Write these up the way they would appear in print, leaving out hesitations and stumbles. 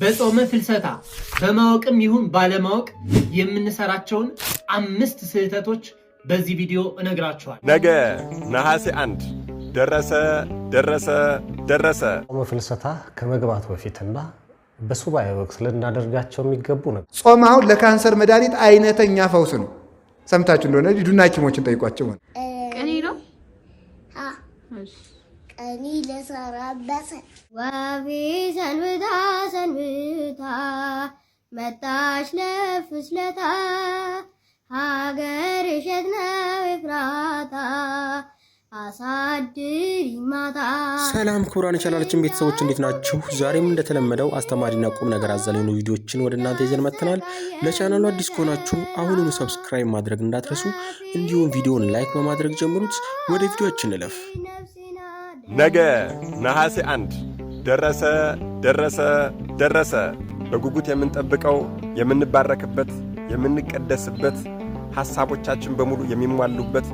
በጾመ ፍልሰታ በማወቅም ይሁን ባለማወቅ የምንሰራቸውን 5 ስህተቶች በዚህ ቪዲዮ እነግራችኋለሁ። ነገ ነሐሴ 1 ደረሰ። ጾመ ፍልሰታ ከመግባቱ በፊትና በሱባኤ ወቅት ልናደርጋቸው የሚገቡ ነው። ጾም አሁን ለካንሰር መድኃኒት አይነተኛ ፈውስ ነው። ሰምታችሁ እንደሆነ ሂዱና ሐኪሞችን ጠይቋቸው። ቀኒ ነው ቀኒ ለሰራበሰ ዋቢ ሰንብታ መጣሽ ለፍስለታ ሀገር እሸት ነው ኤፍራታ አሳድሪ ማታ። ሰላም ክቡራን ቻናላችን ቤተሰቦች እንዴት ናችሁ? ዛሬም እንደተለመደው አስተማሪና ቁም ነገር አዘል የሆኑ ቪዲዮዎችን ወደ እናንተ ይዘን መጥተናል። ለቻናሉ አዲስ ከሆናችሁ አሁኑኑ ሰብስክራይብ ማድረግ እንዳትረሱ፣ እንዲሁም ቪዲዮውን ላይክ በማድረግ ጀምሩት። ወደ ቪዲዮአችን እንለፍ። ነገ ነሐሴ 1 ደረሰ። በጉጉት የምንጠብቀው የምንባረክበት የምንቀደስበት ሐሳቦቻችን በሙሉ የሚሟሉበት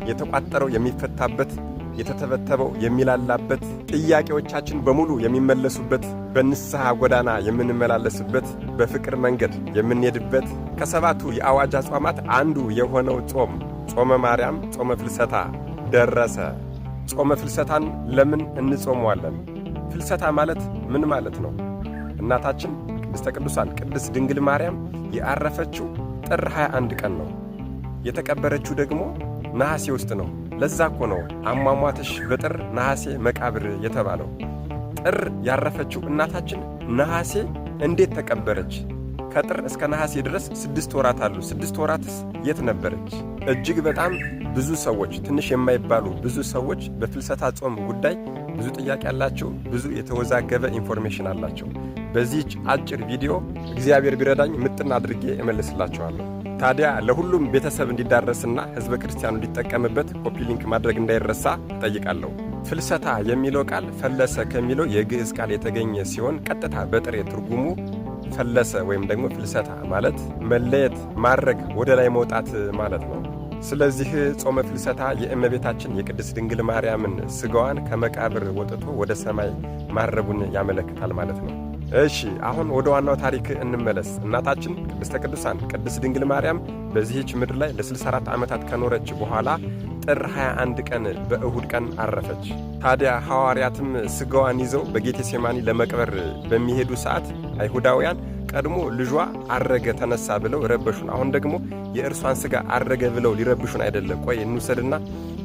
የተቋጠረው የሚፈታበት የተተበተበው የሚላላበት ጥያቄዎቻችን በሙሉ የሚመለሱበት በንስሐ ጎዳና የምንመላለስበት በፍቅር መንገድ የምንሄድበት ከሰባቱ የአዋጅ አጽዋማት አንዱ የሆነው ጾመ ማርያም ጾመ ፍልሰታ ደረሰ። ጾመ ፍልሰታን ለምን እንጾመዋለን? ፍልሰታ ማለት ምን ማለት ነው? እናታችን ቅድስተ ቅዱሳን ቅድስት ድንግል ማርያም ያረፈችው ጥር 21 ቀን ነው። የተቀበረችው ደግሞ ነሐሴ ውስጥ ነው። ለዛ እኮ ነው አሟሟትሽ በጥር ነሐሴ መቃብር የተባለው። ጥር ያረፈችው እናታችን ነሐሴ እንዴት ተቀበረች? ከጥር እስከ ነሐሴ ድረስ 6 ወራት አሉ። 6 ወራትስ የት ነበረች? እጅግ በጣም ብዙ ሰዎች፣ ትንሽ የማይባሉ ብዙ ሰዎች በፍልሰታ ጾም ጉዳይ ብዙ ጥያቄ አላቸው። ብዙ የተወዛገበ ኢንፎርሜሽን አላቸው። በዚህች አጭር ቪዲዮ እግዚአብሔር ቢረዳኝ ምጥን አድርጌ እመልስላችኋለሁ። ታዲያ ለሁሉም ቤተሰብ እንዲዳረስና ሕዝበ ክርስቲያኑ እንዲጠቀምበት ኮፒ ሊንክ ማድረግ እንዳይረሳ እጠይቃለሁ። ፍልሰታ የሚለው ቃል ፈለሰ ከሚለው የግዕዝ ቃል የተገኘ ሲሆን ቀጥታ በጥሬ ትርጉሙ ፈለሰ ወይም ደግሞ ፍልሰታ ማለት መለየት፣ ማድረግ፣ ወደ ላይ መውጣት ማለት ነው። ስለዚህ ጾመ ፍልሰታ የእመቤታችን የቅድስት ድንግል ማርያምን ሥጋዋን ከመቃብር ወጥቶ ወደ ሰማይ ማረጉን ያመለክታል ማለት ነው። እሺ አሁን ወደ ዋናው ታሪክ እንመለስ። እናታችን ቅድስተ ቅዱሳን ቅድስት ድንግል ማርያም በዚህች ምድር ላይ ለ64 ዓመታት ከኖረች በኋላ ጥር 21 ቀን በእሁድ ቀን አረፈች። ታዲያ ሐዋርያትም ሥጋዋን ይዘው በጌቴሴማኒ ለመቅበር በሚሄዱ ሰዓት አይሁዳውያን ቀድሞ ልጇ አረገ ተነሳ ብለው ረበሹን። አሁን ደግሞ የእርሷን ሥጋ አረገ ብለው ሊረብሹን አይደለም፣ ቆይ እንውሰድና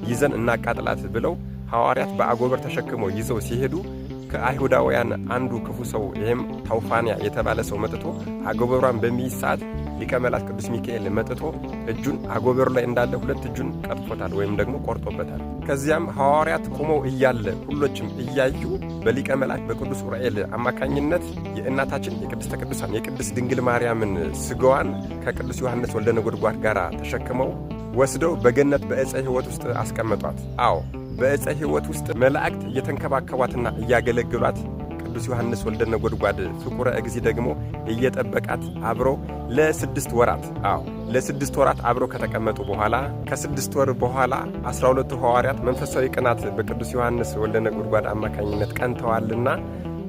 ይዘን እናቃጥላት ብለው ሐዋርያት በአጎበር ተሸክመው ይዘው ሲሄዱ ከአይሁዳውያን አንዱ ክፉ ሰው ይህም ታውፋንያ የተባለ ሰው መጥቶ አጎበሯን በሚይዝ ሰዓት ሊቀ መላእክት ቅዱስ ሚካኤል መጥቶ እጁን አጎበሩ ላይ እንዳለ 2 እጁን ቀጥፎታል ወይም ደግሞ ቆርጦበታል። ከዚያም ሐዋርያት ቆመው እያለ ሁሎችም እያዩ በሊቀ መላእክት በቅዱስ ዑራኤል አማካኝነት የእናታችን የቅድስተ ቅዱሳን የቅድስት ድንግል ማርያምን ሥጋዋን ከቅዱስ ዮሐንስ ወልደ ነጎድጓድ ጋር ተሸክመው ወስደው በገነት በዕፀ ሕይወት ውስጥ አስቀመጧት። አዎ በዕፀ ሕይወት ውስጥ መላእክት እየተንከባከቧትና እያገለግሏት ቅዱስ ዮሐንስ ወልደ ነጎድጓድ ፍቁረ እግዚ ደግሞ እየጠበቃት አብሮ ለ6 ወራት ለ6 ወራት አብሮ ከተቀመጡ በኋላ ከ6 ወር በኋላ 12ቱ ሐዋርያት መንፈሳዊ ቅናት በቅዱስ ዮሐንስ ወልደ ነጎድጓድ አማካኝነት ቀንተዋልና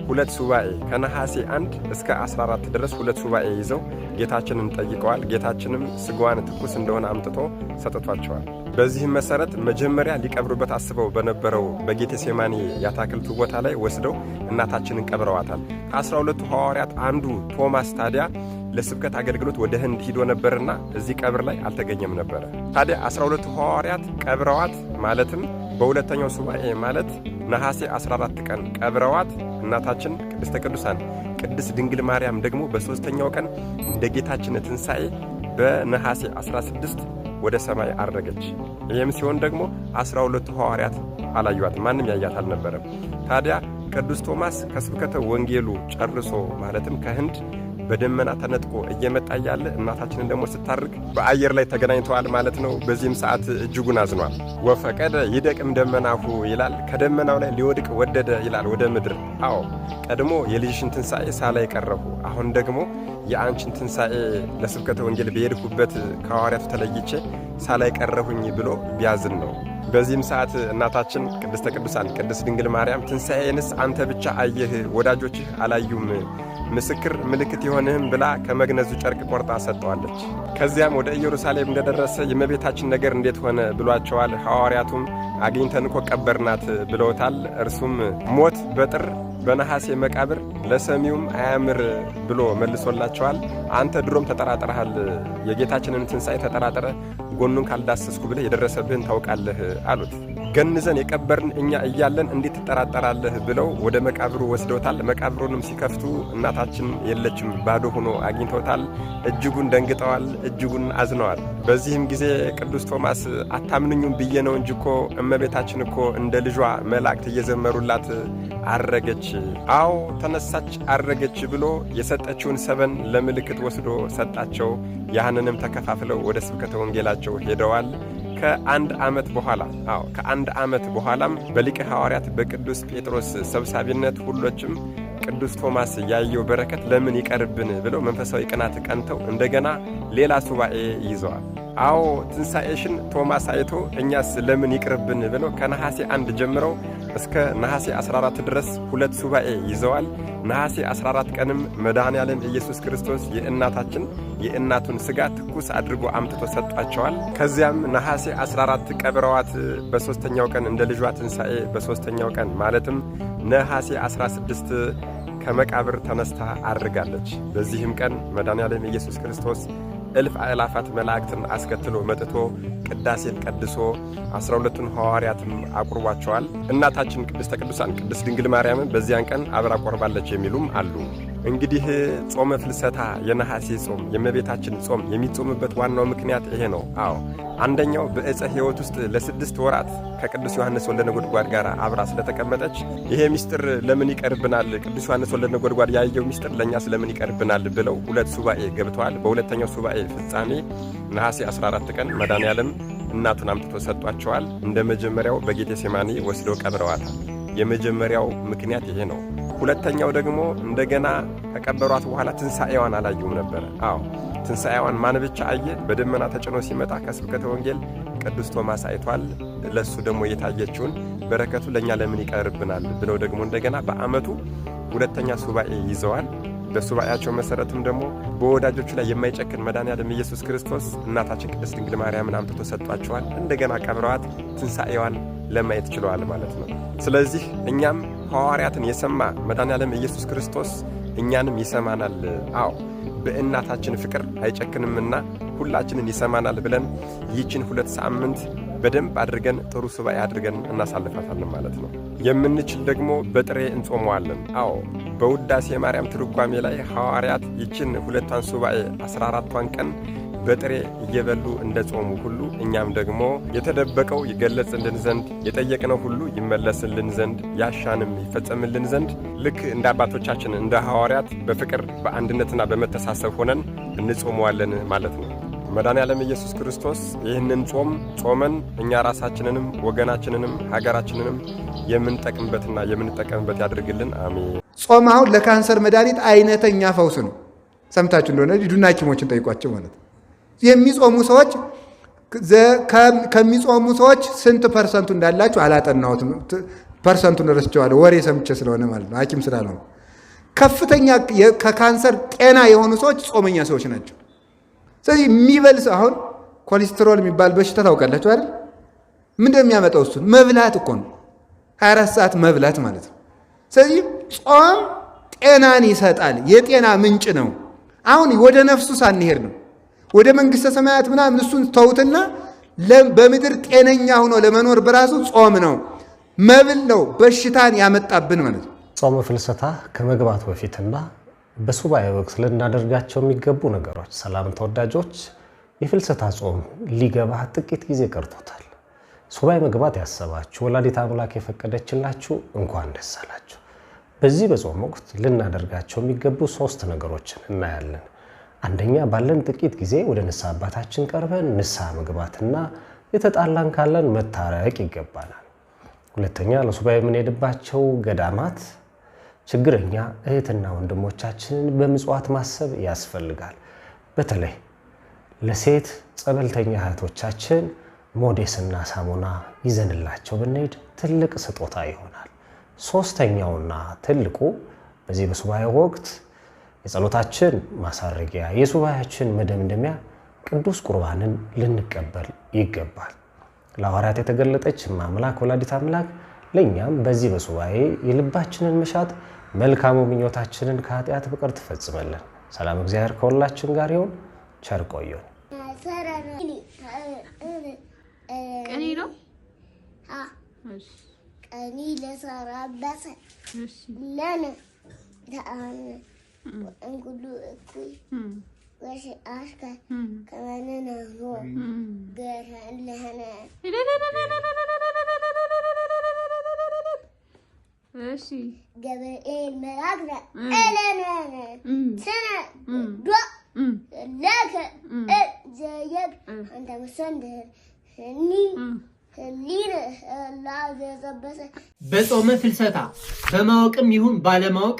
2 ሱባኤ ከነሐሴ 1 እስከ 14 ድረስ 2 ሱባኤ ይዘው ጌታችንን ጠይቀዋል። ጌታችንም ሥጋዋን ትኩስ እንደሆነ አምጥቶ ሰጥቷቸዋል። በዚህም መሰረት መጀመሪያ ሊቀብሩበት አስበው በነበረው በጌቴሴማኒ ያታክልቱ ቦታ ላይ ወስደው እናታችንን ቀብረዋታል። ከ12ቱ ሐዋርያት አንዱ ቶማስ ታዲያ ለስብከት አገልግሎት ወደ ህንድ ሂዶ ነበርና እዚህ ቀብር ላይ አልተገኘም ነበር። ታዲያ 12ቱ ሐዋርያት ቀብረዋት ማለትም በሁለተኛው ሱባኤ ማለት ነሐሴ 14 ቀን ቀብረዋት እናታችን ቅድስተ ቅዱሳን ቅድስት ድንግል ማርያም ደግሞ በሦስተኛው ቀን እንደ ጌታችን ትንሣኤ በነሐሴ 16 ወደ ሰማይ አረገች። ይህም ሲሆን ደግሞ 12ቱ ሐዋርያት አላዩአት፣ ማንም ያያት አልነበረም። ታዲያ ቅዱስ ቶማስ ከስብከተ ወንጌሉ ጨርሶ ማለትም ከህንድ በደመና ተነጥቆ እየመጣ ያለ እናታችንን ደግሞ ስታርግ በአየር ላይ ተገናኝተዋል ማለት ነው። በዚህም ሰዓት እጅጉን አዝኗል። ወፈቀደ ይደቅም ደመናሁ ይላል፣ ከደመናው ላይ ሊወድቅ ወደደ ይላል ወደ ምድር። አዎ ቀድሞ የልጅሽን ትንሣኤ ሳላይ ቀረሁ፣ አሁን ደግሞ የአንቺን ትንሣኤ ለስብከተ ወንጌል በሄድኩበት ከሐዋርያቱ ተለይቼ ሳላይ ቀረሁኝ ብሎ ቢያዝን ነው። በዚህም ሰዓት እናታችን ቅድስተ ቅዱሳን ቅድስት ድንግል ማርያም ትንሣኤንስ አንተ ብቻ አየህ፣ ወዳጆችህ አላዩም ምስክር ምልክት ይሆንህም ብላ ከመግነዙ ጨርቅ ቆርጣ ሰጠዋለች። ከዚያም ወደ ኢየሩሳሌም እንደደረሰ የእመቤታችን ነገር እንዴት ሆነ ብሏቸዋል። ሐዋርያቱም አግኝተን እኮ ቀበርናት ብለውታል። እርሱም ሞት በጥር በነሐሴ መቃብር ለሰሚውም አያምር ብሎ መልሶላቸዋል። አንተ ድሮም ተጠራጥረሃል፣ የጌታችንን ትንሣኤ ተጠራጥረ ጎኑን ካልዳሰስኩ ብለህ የደረሰብህን ታውቃለህ አሉት። ገንዘን የቀበርን እኛ እያለን እንዴት ትጠራጠራለህ ብለው ወደ መቃብሩ ወስደውታል። መቃብሩንም ሲከፍቱ እናታችን የለችም፣ ባዶ ሆኖ አግኝተውታል። እጅጉን ደንግጠዋል፣ እጅጉን አዝነዋል። በዚህም ጊዜ ቅዱስ ቶማስ አታምንኙም ብዬ ነው እንጂ እኮ እመቤታችን እኮ እንደ ልጇ መላእክት እየዘመሩላት አረገች፣ አዎ ተነሳች አረገች ብሎ የሰጠችውን ሰበን ለምልክት ወስዶ ሰጣቸው። ያህንንም ተከፋፍለው ወደ ስብከተ ወንጌላቸው ሄደዋል። ከአንድ ዓመት በኋላም በሊቀ ሐዋርያት በቅዱስ ጴጥሮስ ሰብሳቢነት ሁሎችም ቅዱስ ቶማስ ያየው በረከት ለምን ይቀርብን ብለው መንፈሳዊ ቅናት ቀንተው እንደገና ሌላ ሱባኤ ይዘዋል። አዎ ትንሣኤሽን ቶማስ አይቶ እኛስ ለምን ይቅርብን ብለው ከነሐሴ 1 ጀምረው እስከ ነሐሴ 14 ድረስ 2 ሱባኤ ይዘዋል። ነሐሴ 14 ቀንም መድኃኔዓለም ኢየሱስ ክርስቶስ የእናቱን ሥጋ ትኩስ አድርጎ አምጥቶ ሰጧቸዋል። ከዚያም ነሐሴ 14 ቀብረዋት በሦስተኛው ቀን እንደ ልጇ ትንሣኤ በሦስተኛው ቀን ማለትም ነሐሴ 16 ከመቃብር ተነስታ አድርጋለች። በዚህም ቀን መድኃኔዓለም ኢየሱስ ክርስቶስ እልፍ አእላፋት መላእክትን አስከትሎ መጥቶ ቅዳሴን ቀድሶ 12ቱን ሐዋርያትም አቁርቧቸዋል። እናታችን ቅድስተ ቅዱሳን ቅድስት ድንግል ማርያምን በዚያን ቀን አብራ ቆርባለች የሚሉም አሉ። እንግዲህ ጾመ ፍልሰታ የነሐሴ ጾም የእመቤታችን ጾም የሚጾምበት ዋናው ምክንያት ይሄ ነው። አዎ አንደኛው በዕፀ ሕይወት ውስጥ ለ6 ወራት ከቅዱስ ዮሐንስ ወልደ ነጎድጓድ ጋር አብራ ስለተቀመጠች ይሄ ምስጢር ለምን ይቀርብናል፣ ቅዱስ ዮሐንስ ወልደ ነጎድጓድ ያየው ምስጢር ለኛ ስለምን ይቀርብናል ብለው 2 ሱባኤ ገብተዋል። በሁለተኛው ሱባኤ ፍጻሜ ነሐሴ 14 ቀን መድኃኔዓለም እናቱን አምጥቶ ሰጧቸዋል። እንደ መጀመሪያው በጌቴሴማኒ ወስደው ቀብረዋታል። የመጀመሪያው ምክንያት ይሄ ነው። ሁለተኛው ደግሞ እንደገና ከቀበሯት በኋላ ትንሣኤዋን አላዩም ነበር። አዎ ትንሣኤዋን ማን ብቻ አየ? በደመና ተጭኖ ሲመጣ ከስብከተ ወንጌል ቅዱስ ቶማስ አይቷል። ለሱ ደግሞ የታየችውን በረከቱ ለኛ ለምን ይቀርብናል ብለው ደግሞ እንደገና በዓመቱ ሁለተኛ ሱባኤ ይዘዋል። በሱባኤያቸው መሰረትም ደግሞ በወዳጆቹ ላይ የማይጨክን መድኃኔዓለም ኢየሱስ ክርስቶስ እናታችን ቅድስት ድንግል ማርያምን አምጥቶ ሰጧቸዋል። እንደገና ቀብረዋት ትንሣኤዋን ለማየት ችለዋል ማለት ነው። ስለዚህ እኛም ሐዋርያትን የሰማ መድኃኔዓለም ኢየሱስ ክርስቶስ እኛንም ይሰማናል። አዎ በእናታችን ፍቅር አይጨክንምና ሁላችንን ይሰማናል ብለን ይህችን 2 ሳምንት በደንብ አድርገን ጥሩ ሱባኤ አድርገን እናሳልፋታለን ማለት ነው። የምንችል ደግሞ በጥሬ እንጾመዋለን። አዎ በውዳሴ ማርያም ትርጓሜ ላይ ሐዋርያት ይህችን 2ቷን ሱባኤ 14ቷን ቀን በጥሬ እየበሉ እንደ ጾሙ ሁሉ እኛም ደግሞ የተደበቀው ይገለጽልን ዘንድ የጠየቅነው ሁሉ ይመለስልን ዘንድ ያሻንም ይፈጸምልን ዘንድ ልክ እንደ አባቶቻችን እንደ ሐዋርያት በፍቅር በአንድነትና በመተሳሰብ ሆነን እንጾመዋለን ማለት ነው። መድኃኔዓለም ኢየሱስ ክርስቶስ ይህንን ጾም ጾመን እኛ ራሳችንንም ወገናችንንም ሀገራችንንም የምንጠቅምበትና የምንጠቀምበት ያድርግልን። አሜን። ጾም አሁን ለካንሰር መድኃኒት አይነተኛ ፈውስ ነው። ሰምታችሁ እንደሆነ ሂዱና ሐኪሞችን ጠይቋቸው ማለት ነው። የሚጾሙ ሰዎች ከሚጾሙ ሰዎች ስንት ፐርሰንቱ እንዳላችሁ አላጠናሁትም። ፐርሰንቱን ረስቼዋለሁ፣ ወሬ ሰምቼ ስለሆነ ማለት ነው፣ ሐኪም ስላልሆነ። ከፍተኛ ከካንሰር ጤና የሆኑ ሰዎች ጾመኛ ሰዎች ናቸው። ስለዚህ የሚበልስ አሁን ኮሌስትሮል የሚባል በሽታ ታውቃላችሁ አይደል? ምንድነው የሚያመጣው? እሱን መብላት እኮ ነው። 24 ሰዓት መብላት ማለት ነው። ስለዚህ ጾም ጤናን ይሰጣል፣ የጤና ምንጭ ነው። አሁን ወደ ነፍሱ ሳንሄድ ነው ወደ መንግሥተ ሰማያት ምናምን እሱን ተውትና በምድር ጤነኛ ሆኖ ለመኖር በራሱ ጾም ነው፣ መብል ነው በሽታን ያመጣብን ማለት ነው። ጾመ ፍልሰታ ከመግባቱ በፊትና በሱባኤ ወቅት ልናደርጋቸው የሚገቡ ነገሮች። ሰላም ተወዳጆች፣ የፍልሰታ ጾም ሊገባ ጥቂት ጊዜ ቀርቶታል። ሱባኤ መግባት ያሰባችሁ ወላዲተ አምላክ የፈቀደችላችሁ እንኳን ደስ አላችሁ። በዚህ በጾም ወቅት ልናደርጋቸው የሚገቡ 3 ነገሮችን እናያለን። አንደኛ ባለን ጥቂት ጊዜ ወደ ንስሐ አባታችን ቀርበን ንስሐ መግባትና የተጣላን ካለን መታረቅ ይገባናል። ሁለተኛ ለሱባኤ የምንሄድባቸው ገዳማት ችግረኛ እህትና ወንድሞቻችንን በምጽዋት ማሰብ ያስፈልጋል። በተለይ ለሴት ጸበልተኛ እህቶቻችን ሞዴስና ሳሙና ይዘንላቸው ብንሄድ ትልቅ ስጦታ ይሆናል። ሶስተኛውና ትልቁ በዚህ በሱባኤ ወቅት የጸሎታችን ማሳረጊያ የሱባኤያችን መደምደሚያ ቅዱስ ቁርባንን ልንቀበል ይገባል። ለሐዋርያት የተገለጠች አምላክ ወላዲተ አምላክ ለኛም በዚህ በሱባኤ የልባችንን መሻት መልካሙ ምኞታችንን ከኃጢአት በቀር ትፈጽመልን። ሰላም እግዚአብሔር ከሁላችን ጋር ይሁን። ቸር ቆዩን። ቀኒ ነው ቀኒ ለሰራበሰ ለነ ተአነ እንጉሉ እኩይ ወሽ አሽከ ከመነና ሆ ገረን ለነ እሺ ገብርኤል መላክነ ኤለነነ ስነ ዶ ለከ ዘየብ አንተ መሰንደር በጾመ ፍልሰታ በማወቅም ይሁን ባለማወቅ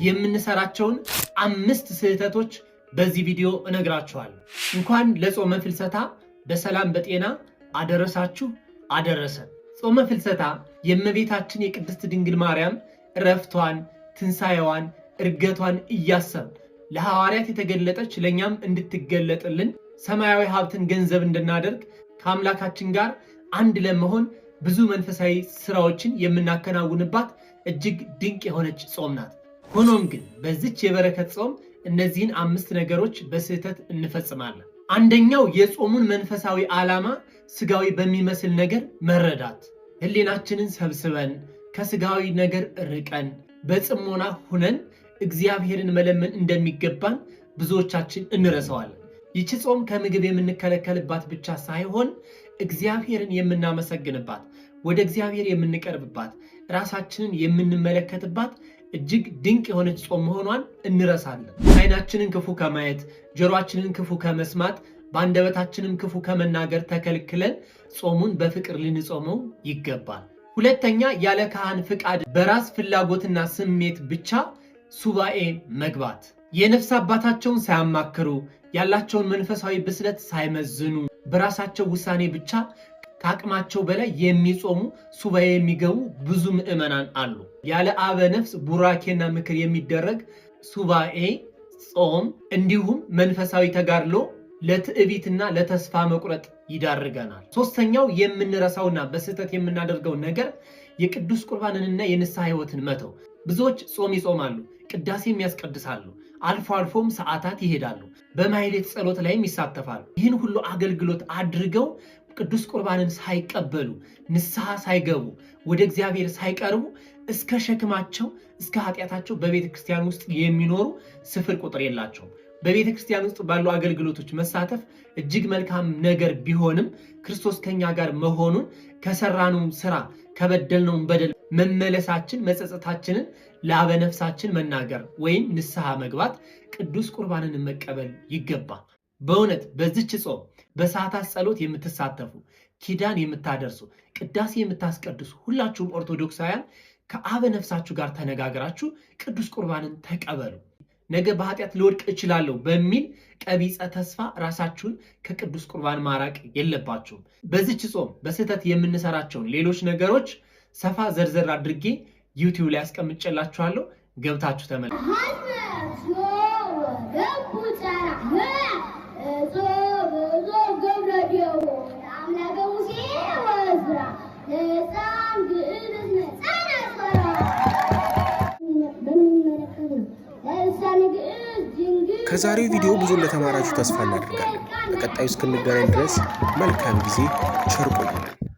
የምንሰራቸውን 5 ስህተቶች በዚህ ቪዲዮ እነግራችኋለሁ። እንኳን ለጾመ ፍልሰታ በሰላም በጤና አደረሳችሁ አደረሰን። ጾመ ፍልሰታ የእመቤታችን የቅድስት ድንግል ማርያም ዕረፍቷን፣ ትንሣኤዋን፣ ዕርገቷን እያሰብ ለሐዋርያት የተገለጠች ለኛም እንድትገለጥልን ሰማያዊ ሀብትን ገንዘብ እንድናደርግ ከአምላካችን ጋር አንድ ለመሆን ብዙ መንፈሳዊ ስራዎችን የምናከናውንባት እጅግ ድንቅ የሆነች ጾም ናት። ሆኖም ግን በዚች የበረከት ጾም እነዚህን 5 ነገሮች በስህተት እንፈጽማለን። አንደኛው የጾሙን መንፈሳዊ ዓላማ ስጋዊ በሚመስል ነገር መረዳት፣ ህሊናችንን ሰብስበን ከስጋዊ ነገር ርቀን በጽሞና ሁነን እግዚአብሔርን መለመን እንደሚገባን ብዙዎቻችን እንረሳዋለን። ይቺ ጾም ከምግብ የምንከለከልባት ብቻ ሳይሆን እግዚአብሔርን የምናመሰግንባት፣ ወደ እግዚአብሔር የምንቀርብባት፣ ራሳችንን የምንመለከትባት እጅግ ድንቅ የሆነች ጾም መሆኗን እንረሳለን። ዓይናችንን ክፉ ከማየት፣ ጆሮአችንን ክፉ ከመስማት፣ በአንደበታችንም ክፉ ከመናገር ተከልክለን ጾሙን በፍቅር ልንጾመው ይገባል። ሁለተኛ ያለ ካህን ፍቃድ በራስ ፍላጎትና ስሜት ብቻ ሱባኤ መግባት፣ የነፍስ አባታቸውን ሳያማክሩ ያላቸውን መንፈሳዊ ብስለት ሳይመዝኑ በራሳቸው ውሳኔ ብቻ ከአቅማቸው በላይ የሚጾሙ ሱባኤ የሚገቡ ብዙ ምዕመናን አሉ። ያለ አበ ነፍስ ቡራኬና ምክር የሚደረግ ሱባኤ ጾም እንዲሁም መንፈሳዊ ተጋድሎ ለትዕቢትና ለተስፋ መቁረጥ ይዳርገናል። ሶስተኛው የምንረሳውና በስህተት የምናደርገው ነገር የቅዱስ ቁርባንንና የንስሐ ሕይወትን መተው። ብዙዎች ጾም ይጾማሉ፣ ቅዳሴም ያስቀድሳሉ፣ አልፎ አልፎም ሰዓታት ይሄዳሉ፣ በማህሌት ጸሎት ላይም ይሳተፋሉ። ይህን ሁሉ አገልግሎት አድርገው ቅዱስ ቁርባንን ሳይቀበሉ ንስሐ ሳይገቡ ወደ እግዚአብሔር ሳይቀርቡ እስከ ሸክማቸው እስከ ኃጢአታቸው በቤተ ክርስቲያን ውስጥ የሚኖሩ ስፍር ቁጥር የላቸውም። በቤተ ክርስቲያን ውስጥ ባሉ አገልግሎቶች መሳተፍ እጅግ መልካም ነገር ቢሆንም ክርስቶስ ከኛ ጋር መሆኑን ከሰራነው ስራ ከበደልነው በደል መመለሳችን መጸጸታችንን ለአበ ነፍሳችን መናገር ወይም ንስሐ መግባት ቅዱስ ቁርባንን መቀበል ይገባል። በእውነት በዚች ጾም በሰዓታት ጸሎት የምትሳተፉ፣ ኪዳን የምታደርሱ፣ ቅዳሴ የምታስቀድሱ ሁላችሁም ኦርቶዶክሳውያን ከአበ ነፍሳችሁ ጋር ተነጋግራችሁ ቅዱስ ቁርባንን ተቀበሉ። ነገ በኃጢአት ልወድቅ እችላለሁ በሚል ቀቢጸ ተስፋ ራሳችሁን ከቅዱስ ቁርባን ማራቅ የለባችሁም። በዚች ጾም በስህተት የምንሰራቸውን ሌሎች ነገሮች ሰፋ ዘርዘር አድርጌ ዩቲዩብ ላይ አስቀምጬላችኋለሁ። ገብታችሁ ተመልከቱ። ከዛሬው ቪዲዮ ብዙ እንደተማራችሁ ተስፋ እናደርጋለን። በቀጣዩ እስክንገናኝ ድረስ መልካም ጊዜ፣ ቸር ቆዩልን።